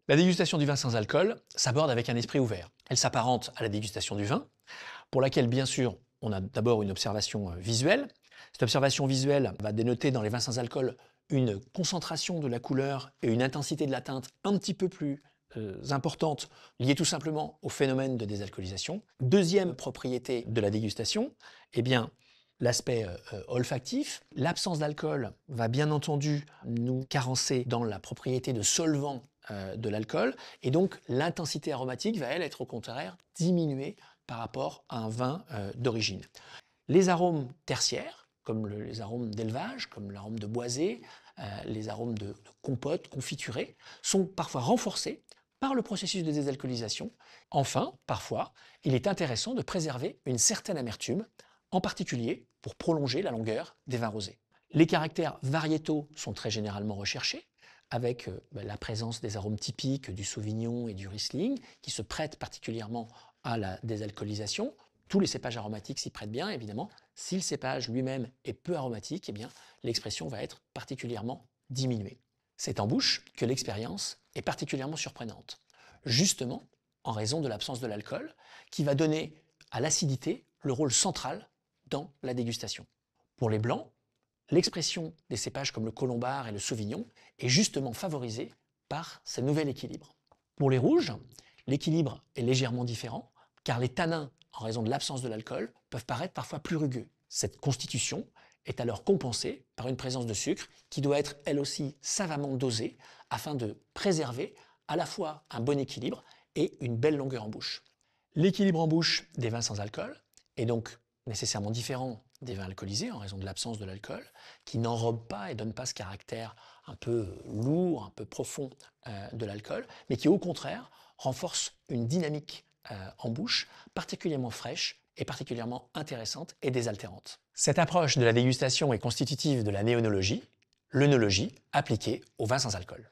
La dégustation du vin sans alcool s'aborde avec un esprit ouvert. Elle s'apparente à la dégustation du vin, pour laquelle, bien sûr, on a d'abord une observation visuelle. Cette observation visuelle va dénoter dans les vins sans alcool une concentration de la couleur et une intensité de la teinte un petit peu plus importante, liée tout simplement au phénomène de désalcoolisation. Deuxième propriété de la dégustation, eh bien, l'aspect olfactif. L'absence d'alcool va bien entendu nous carencer dans la propriété de solvant de l'alcool, et donc l'intensité aromatique va, elle, être au contraire diminuée par rapport à un vin d'origine. Les arômes tertiaires, comme les arômes d'élevage, comme l'arôme de boisé, les arômes de compote, confiturés, sont parfois renforcés par le processus de désalcoolisation. Enfin, parfois, il est intéressant de préserver une certaine amertume, en particulier pour prolonger la longueur des vins rosés. Les caractères variétaux sont très généralement recherchés, avec la présence des arômes typiques du Sauvignon et du Riesling, qui se prêtent particulièrement à la désalcoolisation. Tous les cépages aromatiques s'y prêtent bien, évidemment. Si le cépage lui-même est peu aromatique, eh bien, l'expression va être particulièrement diminuée. C'est en bouche que l'expérience est particulièrement surprenante, justement en raison de l'absence de l'alcool, qui va donner à l'acidité le rôle central dans la dégustation. Pour les blancs, l'expression des cépages comme le colombard et le sauvignon est justement favorisée par ce nouvel équilibre. Pour les rouges, l'équilibre est légèrement différent, car les tanins, en raison de l'absence de l'alcool, peuvent paraître parfois plus rugueux. Cette constitution est alors compensée par une présence de sucre qui doit être elle aussi savamment dosée afin de préserver à la fois un bon équilibre et une belle longueur en bouche. L'équilibre en bouche des vins sans alcool est donc nécessairement différent des vins alcoolisés en raison de l'absence de l'alcool, qui n'enrobent pas et ne donnent pas ce caractère un peu lourd, un peu profond de l'alcool, mais qui au contraire renforce une dynamique en bouche particulièrement fraîche et particulièrement intéressante et désaltérante. Cette approche de la dégustation est constitutive de la néonologie, l'œnologie appliquée aux vins sans alcool.